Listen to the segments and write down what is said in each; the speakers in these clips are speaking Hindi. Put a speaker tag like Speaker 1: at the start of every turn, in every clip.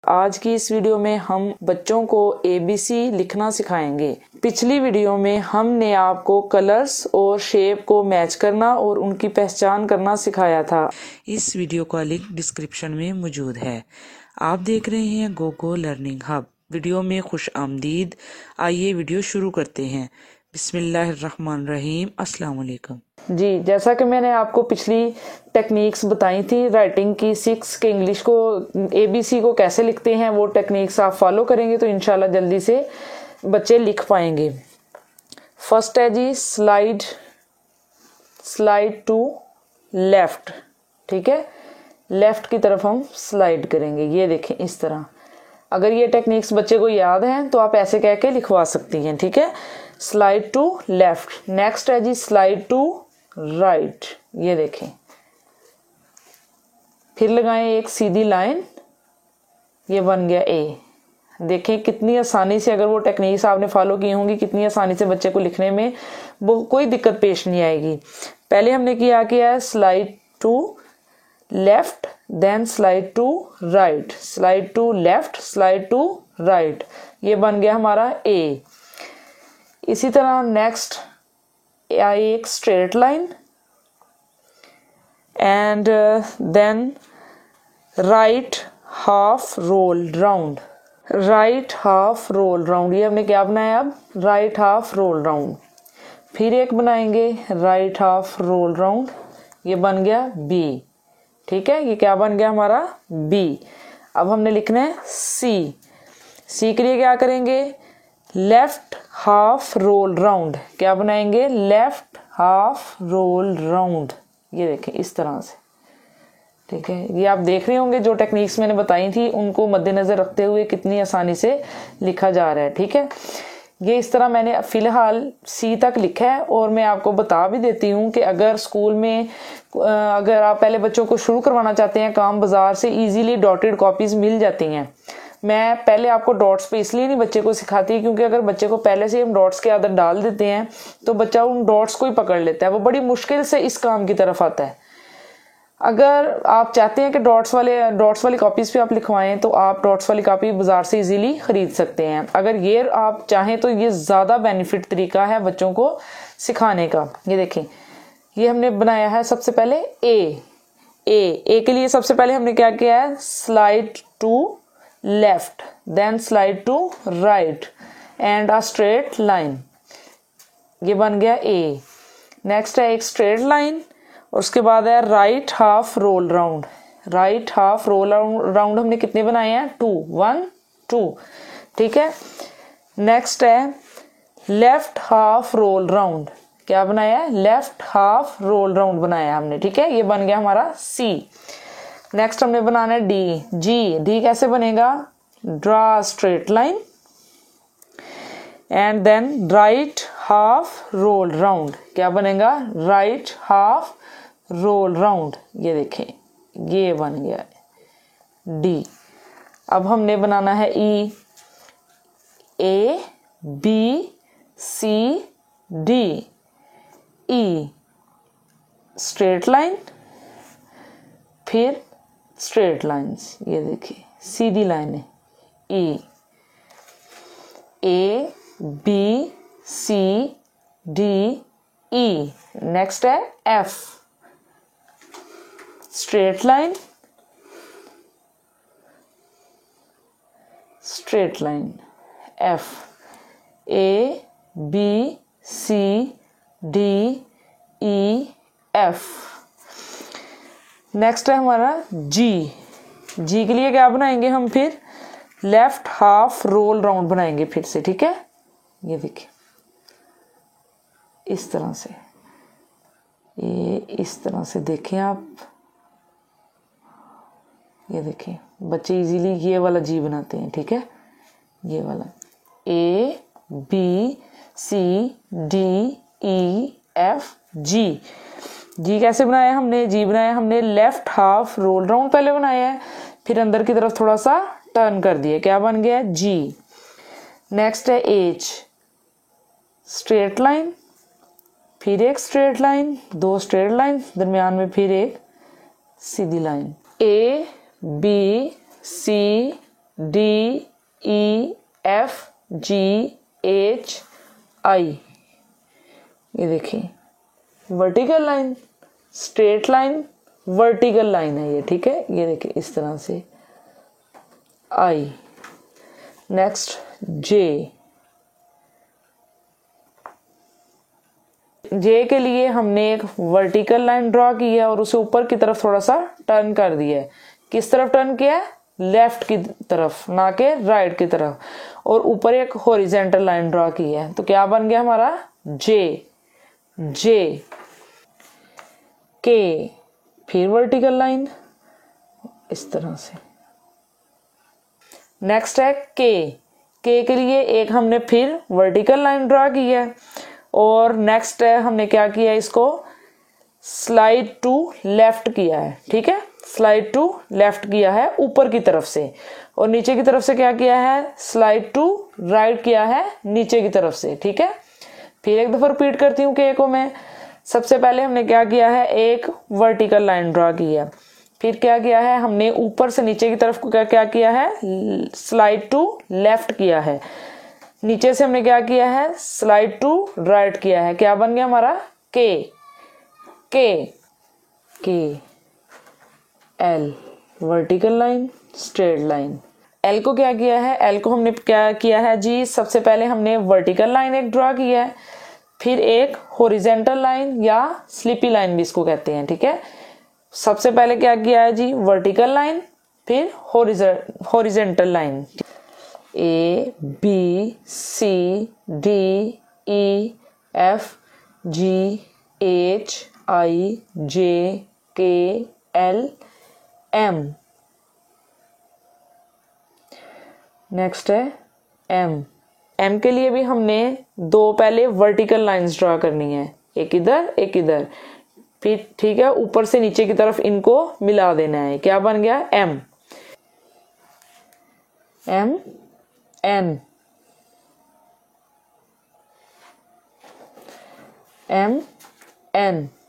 Speaker 1: आज की इस वीडियो में हम बच्चों को ABC लिखना सिखाएंगे। पिछली वीडियो में हमने आपको कलर्स और शेप को मैच करना और उनकी पहचान करना सिखाया था। इस वीडियो का लिंक डिस्क्रिप्शन में मौजूद है। आप देख रहे हैं गोगो लर्निंग हब। वीडियो में खुश आमदीद। आइए वीडियो शुरू करते हैं। बिस्मिल्लाहिर्रहमानिर्रहीम। अस्सलाम वालेकुम। जी, जैसा कि मैंने आपको पिछली टेक्निक्स बताई थी राइटिंग की 6 के इंग्लिश को ABC को कैसे लिखते हैं, वो टेक्निक्स आप फॉलो करेंगे तो इंशाल्लाह जल्दी से बच्चे लिख पाएंगे। फर्स्ट है जी स्लाइड टू लेफ्ट। ठीक है, लेफ्ट की तरफ हम स्लाइड करेंगे। ये देखें इस तरह। अगर ये टेक्निक्स बच्चे को याद हैं तो आप ऐसे कह के लिखवा सकती हैं। ठीक है, स्लाइड टू लेफ्ट। नेक्स्ट है जी स्लाइड टू राइट। ये देखें, फिर लगाएं एक सीधी लाइन, ये बन गया A। देखें कितनी आसानी से, अगर वो टेक्निक्स आपने फॉलो की होंगी, कितनी आसानी से बच्चे को लिखने में वो कोई दिक्कत पेश नहीं आएगी। पहले हमने किया है slide to left, then slide to right, slide to left, slide to right. ये बन गया हमारा A। इसी तरह नेक्स्ट आई एक straight line and then right half roll round, right half roll round. ये हमने क्या बनाया अब? Right half roll round. फिर एक बनाएंगे राइट हाफ रोल राउंड, ये बन गया B। ठीक है, ये क्या बन गया हमारा? B। अब हमने लिखना है C के लिए क्या करेंगे? Left half roll round. क्या बनाएंगे? Left half roll round. ये देखें इस तरह से। ठीक है, ये आप देख रहे होंगे जो टेक्निक्स मैंने बताई थी उनको मद्देनजर रखते हुए कितनी आसानी से लिखा जा रहा है। ठीक है, ये इस तरह मैंने फिलहाल C तक लिखा है। और मैं आपको बता भी देती हूँ कि अगर स्कूल में अगर आप पहले बच्चों को शुरू करवाना चाहते हैं काम, बाजार से इजीली डॉटेड कॉपीज मिल जाती हैं। मैं पहले आपको डॉट्स पे इसलिए नहीं बच्चे को सिखाती क्योंकि अगर बच्चे को पहले से हम डॉट्स की आदत डाल देते हैं तो बच्चा उन डॉट्स को ही पकड़ लेता है, वो बड़ी मुश्किल से इस काम की तरफ आता है। अगर आप चाहते हैं कि डॉट्स वाली कॉपीज पे आप लिखवाएं तो आप डॉट्स वाली कॉपी बाजार से इजीली खरीद सकते हैं। अगर ये आप चाहें तो ये ज़्यादा बेनिफिट तरीका है बच्चों को सिखाने का। ये देखें, ये हमने बनाया है सबसे पहले A के लिए सबसे पहले हमने क्या किया है? Slide to left, then slide to right and a straight line. ये बन गया A। नेक्स्ट है एक स्ट्रेट लाइन और उसके बाद है right half roll round. Right half roll round हमने कितने बनाए हैं? 2, 1, 2। ठीक है, नेक्स्ट है लेफ्ट हाफ रोल राउंड। क्या बनाया है? लेफ्ट हाफ रोल राउंड बनाया हमने। ठीक है, ये बन गया हमारा C। नेक्स्ट हमने बनाना है D कैसे बनेगा? Draw straight line and then right half roll round. क्या बनेगा? Right half roll round. ये देखें, ये बन गया D। अब हमने बनाना है A B C D। E straight line, फिर स्ट्रेट लाइंस। ये देखिए सीधी लाइन है E। A B C D E। Next है F straight line, straight line F। A B C D E F। Next है हमारा G के लिए क्या बनाएंगे हम? फिर लेफ्ट हाफ रोल राउंड बनाएंगे फिर से। ठीक है, ये देखिए इस तरह से, ये इस तरह से देखें आप। ये देखिए बच्चे इजीली ये वाला G बनाते हैं। ठीक है, ये वाला A B C D E F G कैसे बनाया हमने? G बनाया हमने लेफ्ट हाफ रोल राउंड पहले बनाया है, फिर अंदर की तरफ थोड़ा सा टर्न कर दिया। क्या बन गया? G। नेक्स्ट है H स्ट्रेट लाइन, फिर एक स्ट्रेट लाइन, दो स्ट्रेट लाइन, दरमियान में फिर एक सीधी line. A B C D E F G H I। ये देखिए vertical line, straight line, vertical line है ये, ठीक है। ये देखिए इस तरह से I। Next J। जे के लिए हमने एक वर्टिकल लाइन ड्रॉ की है और उसे ऊपर की तरफ थोड़ा सा टर्न कर दिया है। किस तरफ टर्न किया है? लेफ्ट की तरफ, ना के राइट की तरफ। और ऊपर एक हॉरिजेंटल लाइन ड्रॉ की है, तो क्या बन गया हमारा? जे। जे के, फिर वर्टिकल लाइन इस तरह से। नेक्स्ट है के के लिए एक हमने फिर वर्टिकल लाइन ड्रॉ की है और नेक्स्ट है हमने क्या किया है, इसको स्लाइड टू लेफ्ट किया है, ठीक है। स्लाइड टू लेफ्ट किया है ऊपर की तरफ से, और नीचे की तरफ से क्या किया है? स्लाइड टू राइट किया है नीचे की तरफ से, ठीक है। फिर एक दफा रिपीट करती हूँ के को मैं। सबसे पहले हमने क्या किया है? एक वर्टिकल लाइन ड्रॉ की है। फिर क्या किया है? हमने ऊपर से नीचे की तरफ को क्या किया है? स्लाइड टू लेफ्ट किया है। नीचे से हमने क्या किया है? स्लाइड टू राइट किया है। क्या बन गया हमारा? के L, vertical line, straight line. L को क्या किया है? एल को हमने क्या किया है जी? सबसे पहले हमने वर्टिकल लाइन एक ड्रॉ की है, फिर एक हॉरिजेंटल लाइन या स्लिपी लाइन भी इसको कहते हैं, ठीक है। सबसे पहले क्या किया है जी? वर्टिकल लाइन, फिर horizontal line. A B C D E F G H I J K L M। Next है M के लिए भी हमने दो पहले वर्टिकल लाइंस ड्रॉ करनी है, एक इधर एक इधर, फिर ठीक है ऊपर से नीचे की तरफ इनको मिला देना है। क्या बन गया? M N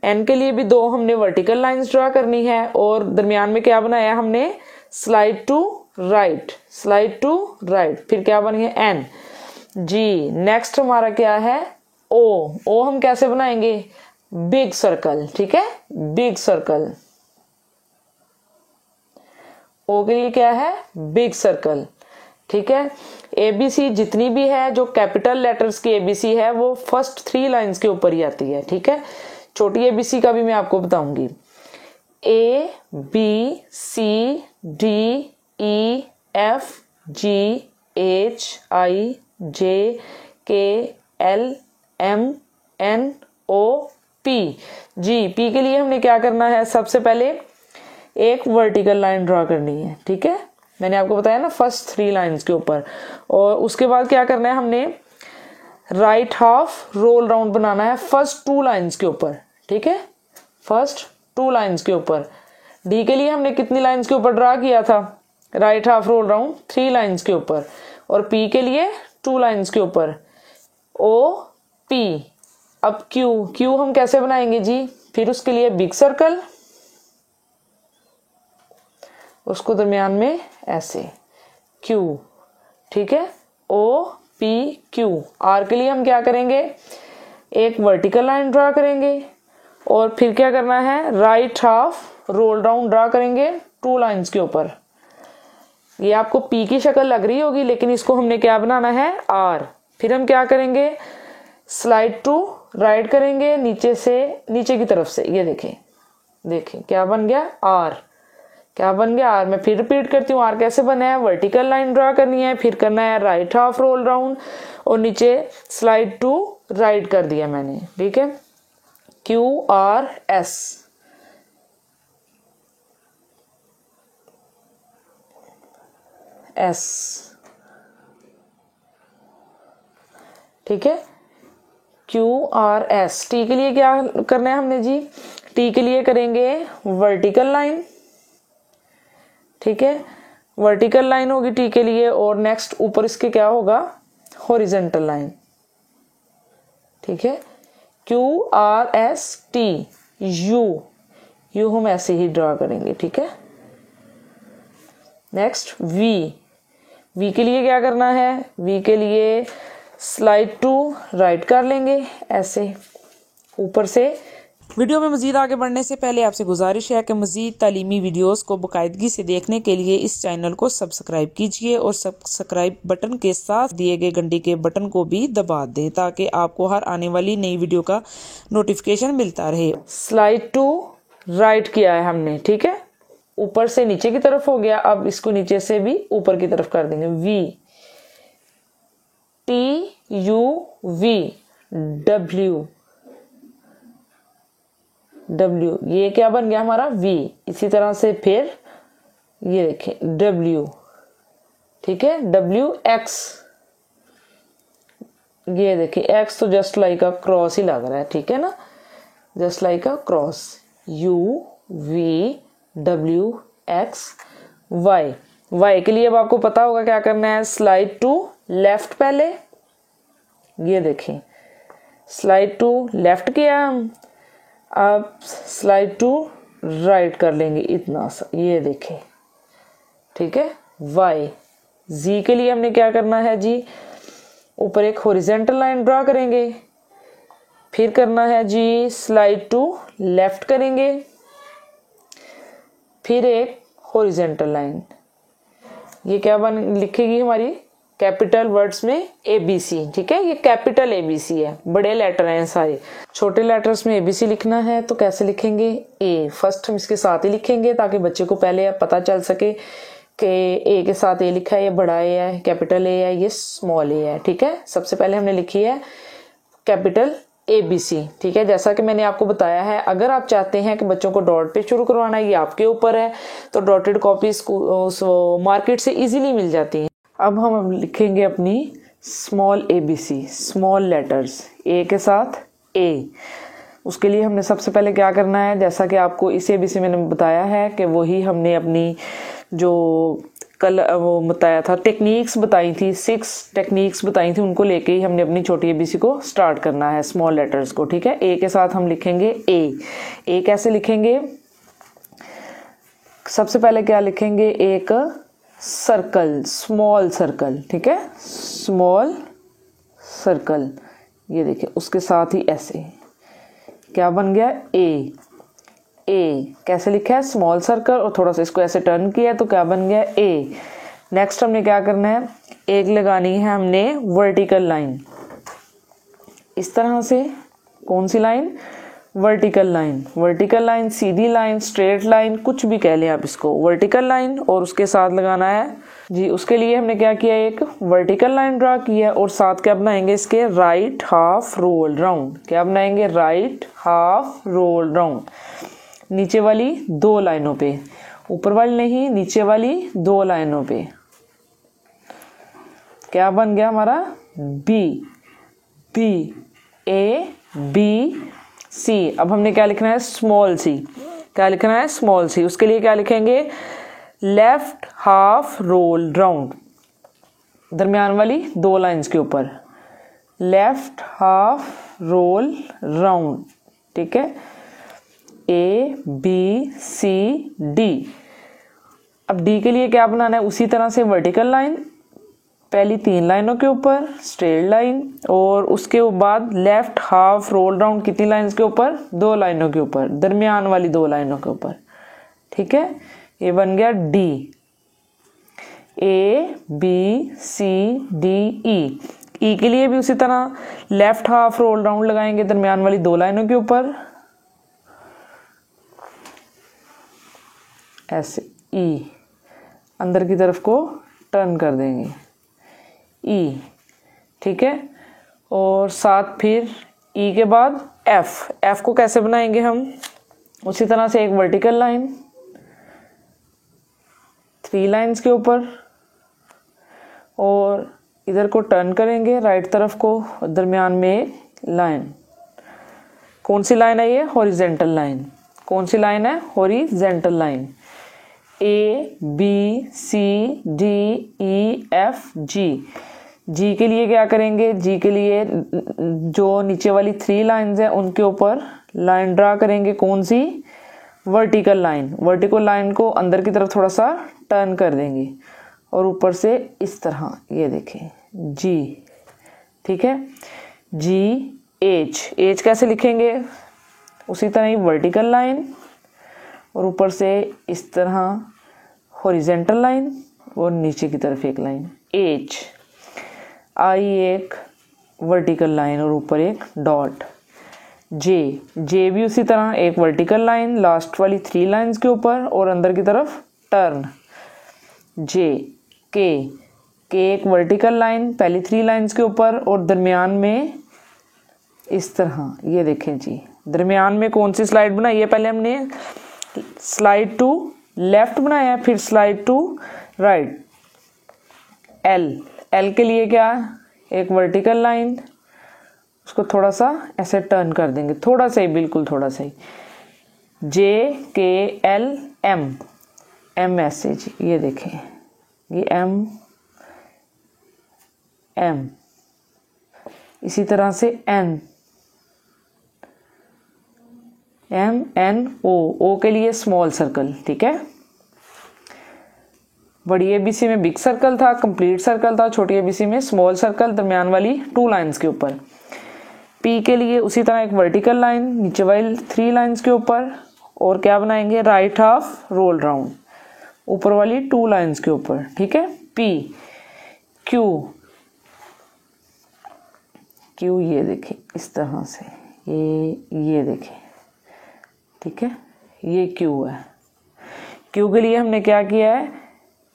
Speaker 1: N के लिए भी दो हमने वर्टिकल लाइंस ड्रॉ करनी है और दरमियान में क्या बनाया हमने? Slide to right, slide to right. फिर क्या बन गया? N G। नेक्स्ट हमारा क्या है? O हम कैसे बनाएंगे? बिग सर्कल, ठीक है, बिग सर्कल। O के लिए क्या है? बिग सर्कल, ठीक है। ABC जितनी भी है जो कैपिटल लेटर्स की ABC है वो फर्स्ट 3 लाइंस के ऊपर ही आती है, ठीक है। छोटी ABC का भी मैं आपको बताऊंगी। A B C D E F G H I J K L M N O P। Ji, P के लिए हमने क्या करना है? सबसे पहले एक वर्टिकल लाइन ड्रॉ करनी है, ठीक है। मैंने आपको बताया ना फर्स्ट 3 लाइंस के ऊपर, और उसके बाद क्या करना है? हमने राइट हाफ रोल राउंड बनाना है फर्स्ट 2 लाइंस के ऊपर, ठीक है, फर्स्ट 2 लाइंस के ऊपर। डी के लिए हमने कितनी लाइंस के ऊपर ड्रॉ किया था? Right half roll round 3 lines के ऊपर, और पी के लिए 2 लाइंस के ऊपर। O P. अब क्यू हम कैसे बनाएंगे जी? फिर उसके लिए बिग सर्कल, उसको दरमियान में ऐसे क्यू, ठीक है, ओ पी क्यू। आर के लिए हम क्या करेंगे? एक वर्टिकल लाइन ड्रॉ करेंगे और फिर क्या करना है? Right half roll down draw करेंगे 2 लाइंस के ऊपर। ये आपको पी की शक्ल लग रही होगी, लेकिन इसको हमने क्या बनाना है? आर। फिर हम क्या करेंगे? स्लाइड टू राइट करेंगे नीचे से, नीचे की तरफ से। ये देखें क्या बन गया? आर। क्या बन गया? आर। मैं फिर रिपीट करती हूँ, आर कैसे बना है? वर्टिकल लाइन ड्रॉ करनी है, फिर करना है राइट हाफ रोल राउंड और नीचे स्लाइड टू राइट कर दिया मैंने, ठीक है। Q R S. एस, ठीक है, क्यू आर एस। टी के लिए क्या करना है हमने जी? टी के लिए करेंगे वर्टिकल लाइन, ठीक है, वर्टिकल लाइन होगी टी के लिए, और नेक्स्ट ऊपर इसके क्या होगा? हॉरिजेंटल लाइन, ठीक है। Q R S T. You हम ऐसे ही ड्रॉ करेंगे, ठीक है। Next we. वी के लिए क्या करना है, वी के लिए स्लाइड टू राइट कर लेंगे ऐसे ऊपर से। वीडियो में मजीद आगे बढ़ने से पहले आपसे गुजारिश है कि मजीद तालीमी वीडियोस को बाकायदगी से देखने के लिए इस चैनल को सब्सक्राइब कीजिए और सब्सक्राइब बटन के साथ दिए गए घंटी के बटन को भी दबा दें ताकि आपको हर आने वाली नई वीडियो का नोटिफिकेशन मिलता रहे। स्लाइड टू राइट किया है हमने, ठीक है, ऊपर से नीचे की तरफ हो गया। अब इसको नीचे से भी ऊपर की तरफ कर देंगे। वी, TUV, W, ये क्या बन गया हमारा V। इसी तरह से फिर ये देखें W, ठीक है, WX, ये देखिए X तो जस्ट लाइक अ क्रॉस ही लग रहा है, ठीक है ना, just like a cross. UVWX Y के लिए अब आपको पता होगा क्या करना है, स्लाइड टू लेफ्ट पहले, ये देखें स्लाइड टू लेफ्ट किया हम, अब स्लाइड टू राइट कर लेंगे इतना सा, ये देखें, ठीक है। Y Z के लिए हमने क्या करना है जी, ऊपर एक हॉरिजॉन्टल लाइन ड्रा करेंगे, फिर करना है जी स्लाइड टू लेफ्ट करेंगे, फिर एक हॉरिजॉन्टल लाइन। ये क्या लिखेगी हमारी कैपिटल वर्ड्स में ABC, ठीक है, ये कैपिटल ABC है, बड़े लेटर हैं सारे। छोटे लेटर्स में ABC लिखना है तो कैसे लिखेंगे, A फर्स्ट हम इसके साथ ही लिखेंगे ताकि बच्चे को पहले पता चल सके कि A के साथ A लिखा है, ये बड़ा A है, कैपिटल A है, ये स्मॉल A है, ठीक है। सबसे पहले हमने लिखी है कैपिटल ABC, ठीक है। जैसा कि मैंने आपको बताया है, अगर आप चाहते हैं कि बच्चों को डॉट पे शुरू करवाना है, ये आपके ऊपर है, तो डॉटेड कॉपीज मार्केट से इजीली मिल जाती हैं। अब हम लिखेंगे अपनी small ABC, small letters A के साथ A। उसके लिए हमने सबसे पहले क्या करना है, जैसा कि आपको इस ABC मैंने बताया है कि वही हमने अपनी जो कल वो बताया था, टेक्निक्स बताई थी, 6 टेक्निक्स बताई थी, उनको लेके ही हमने अपनी छोटी ABC को स्टार्ट करना है, स्मॉल लेटर्स को, ठीक है। A के साथ हम लिखेंगे A कैसे लिखेंगे, सबसे पहले क्या लिखेंगे, एक सर्कल, स्मॉल सर्कल, ठीक है, स्मॉल सर्कल, ये देखिए, उसके साथ ही ऐसे क्या बन गया A कैसे लिखा है, स्मॉल सर्कल, और थोड़ा सा इसको ऐसे टर्न किया तो क्या बन गया A। नेक्स्ट हमने क्या करना है, एक लगानी है हमने वर्टिकल लाइन, इस तरह से। कौन सी लाइन, वर्टिकल लाइन, सीधी लाइन, स्ट्रेट लाइन, कुछ भी कह लें आप इसको, वर्टिकल लाइन, और उसके साथ लगाना है जी। उसके लिए हमने क्या किया, एक वर्टिकल लाइन ड्रा किया और साथ क्या बनाएंगे, इसके राइट हाफ रोल राउंड। क्या बनाएंगे, राइट हाफ रोल राउंड, नीचे वाली 2 लाइनों पे, ऊपर वाली नहीं, नीचे वाली 2 लाइनों पे। क्या बन गया हमारा, B A B C। अब हमने क्या लिखना है, स्मॉल C। क्या लिखना है, स्मॉल C। उसके लिए क्या लिखेंगे, लेफ्ट हाफ रोल राउंड, दरमियान वाली 2 लाइंस के ऊपर, लेफ्ट हाफ रोल राउंड, ठीक है, ABCD। अब D के लिए क्या बनाना है, उसी तरह से वर्टिकल लाइन, पहली 3 लाइनों के ऊपर स्ट्रेट लाइन, और उसके बाद लेफ्ट हाफ रोल राउंड कितनी लाइंस के ऊपर, 2 लाइनों के ऊपर, दरमियान वाली 2 लाइनों के ऊपर, ठीक है। ये बन गया D। ABCDE। E के लिए भी उसी तरह लेफ्ट हाफ रोल राउंड लगाएंगे दरमियान वाली 2 लाइनों के ऊपर, ऐसे E, अंदर की तरफ को टर्न कर देंगे E, ठीक है। और साथ फिर E के बाद F को कैसे बनाएंगे हम, उसी तरह से एक वर्टिकल लाइन, 3 लाइंस के ऊपर, और इधर को टर्न करेंगे राइट तरफ को, दरमियान में एक लाइन। कौन सी लाइन है ये, हॉरिजॉन्टल लाइन। कौन सी लाइन है, हॉरिजॉन्टल लाइन। ABCDEFG। जी के लिए क्या करेंगे, जी के लिए जो नीचे वाली 3 लाइंस है उनके ऊपर लाइन ड्रा करेंगे। कौन सी, वर्टिकल लाइन। वर्टिकल लाइन को अंदर की तरफ थोड़ा सा टर्न कर देंगे और ऊपर से इस तरह, ये देखें जी, ठीक है, जी एच, एच कैसे लिखेंगे, उसी तरह ही वर्टिकल लाइन और ऊपर से इस तरह हॉरिजेंटल लाइन और नीचे की तरफ एक लाइन एच, आई एक वर्टिकल लाइन और ऊपर एक डॉट, जे, जे भी उसी तरह एक वर्टिकल लाइन लास्ट वाली 3 लाइंस के ऊपर और अंदर की तरफ टर्न, जे, के एक वर्टिकल लाइन पहली 3 लाइंस के ऊपर और दरमियान में इस तरह, ये देखें जी, दरमियान में कौन सी स्लाइड बनाई है, पहले हमने स्लाइड टू लेफ्ट बनाया फिर slide to right, L, L के लिए क्या, एक वर्टिकल लाइन, उसको थोड़ा सा ऐसे टर्न कर देंगे, थोड़ा सा ही, बिल्कुल थोड़ा सा ही, जे के एल एम, एम ऐसे जी, ये देखें ये एम एम, इसी तरह से एन, एम एन ओ, ओ के लिए स्मॉल सर्कल, ठीक है, बड़ी एबीसी में बिग सर्कल था, कंप्लीट सर्कल था, छोटी एबीसी में स्मॉल सर्कल दरमियान वाली 2 लाइंस के ऊपर, पी के लिए उसी तरह एक वर्टिकल लाइन नीचे वाली 3 लाइंस के ऊपर और क्या बनाएंगे, राइट हाफ रोल राउंड ऊपर वाली 2 लाइंस के ऊपर, ठीक है, पी, क्यू, क्यू ये देखें इस तरह से, ये देखें, ठीक है, ये क्यू है, क्यू के लिए हमने क्या किया है,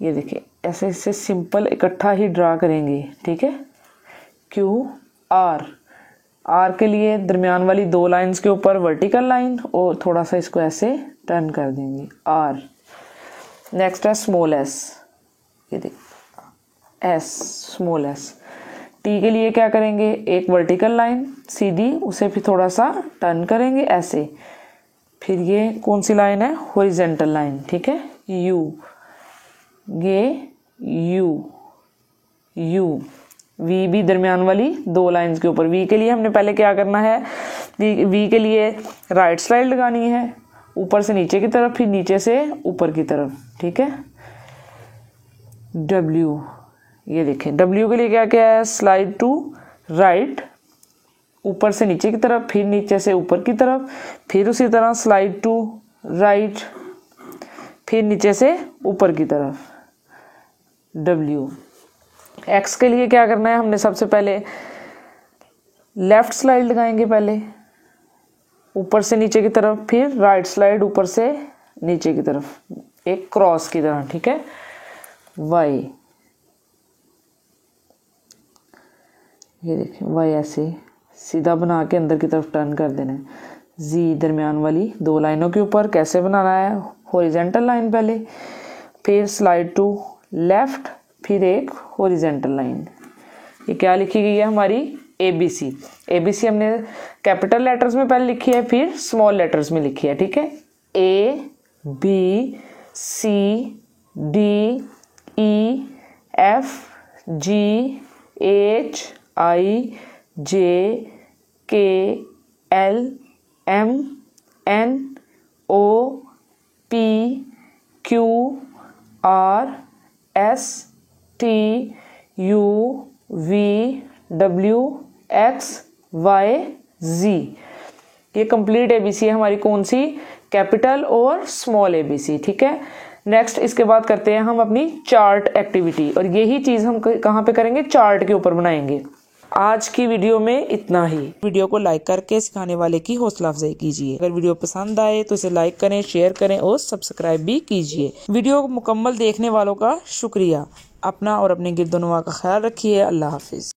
Speaker 1: ये देखिए ऐसे ऐसे सिंपल इकट्ठा ही ड्रा करेंगे, ठीक है, क्यू, आर, आर के लिए दरमियान वाली 2 लाइंस के ऊपर वर्टिकल लाइन और थोड़ा सा इसको ऐसे टर्न कर देंगे, आर, नेक्स्ट है स्मॉल एस, ये देख एस, स्मॉल एस, टी के लिए क्या करेंगे, एक वर्टिकल लाइन सीधी, उसे फिर थोड़ा सा टर्न करेंगे ऐसे, फिर ये कौन सी लाइन है, हॉरिजेंटल लाइन, ठीक है, यू, ये यू, यू, वी भी दरमियान वाली 2 लाइंस के ऊपर, वी के लिए हमने पहले क्या करना है, वी के लिए राइट स्लाइड लगानी है ऊपर से नीचे की तरफ फिर नीचे से ऊपर की तरफ, ठीक है, डब्ल्यू, ये देखें डब्ल्यू के लिए क्या क्या है, स्लाइड टू राइट ऊपर से नीचे की तरफ फिर नीचे से ऊपर की तरफ, फिर उसी तरह स्लाइड टू राइट फिर नीचे से ऊपर की तरफ, डब्ल्यू, एक्स के लिए क्या करना है, हमने सबसे पहले लेफ्ट स्लाइड लगाएंगे पहले ऊपर से नीचे की तरफ, फिर राइट स्लाइड ऊपर से नीचे की तरफ एक क्रॉस की तरह, ठीक है, वाई, ये देखिए वाई ऐसे सीधा बना के अंदर की तरफ टर्न कर देना है, जी दरमियान वाली 2 लाइनों के ऊपर कैसे बनाना है, हॉरिजेंटल लाइन पहले फिर स्लाइड टू लेफ्ट फिर एक हॉरिजेंटल लाइन, ये क्या लिखी गई है हमारी एबीसी, एबीसी हमने कैपिटल लेटर्स में पहले लिखी है फिर स्मॉल लेटर्स में लिखी है, ठीक है, A B C D E F G H I J K L M N O P Q R S T U V W X Y Z, ये कंप्लीट एबीसी है हमारी, कौन सी, कैपिटल और स्मॉल एबीसी, ठीक है। नेक्स्ट इसके बाद करते हैं हम अपनी चार्ट एक्टिविटी, और यही चीज हम कहाँ पे करेंगे, चार्ट के ऊपर बनाएंगे। आज की वीडियो में इतना ही। वीडियो को लाइक करके सिखाने वाले की हौसला अफजाई कीजिए। अगर वीडियो पसंद आए तो इसे लाइक करें, शेयर करें और सब्सक्राइब भी कीजिए। वीडियो को मुकम्मल देखने वालों का शुक्रिया। अपना और अपने गिरदोनवा का ख्याल रखिए। अल्लाह हाफिज।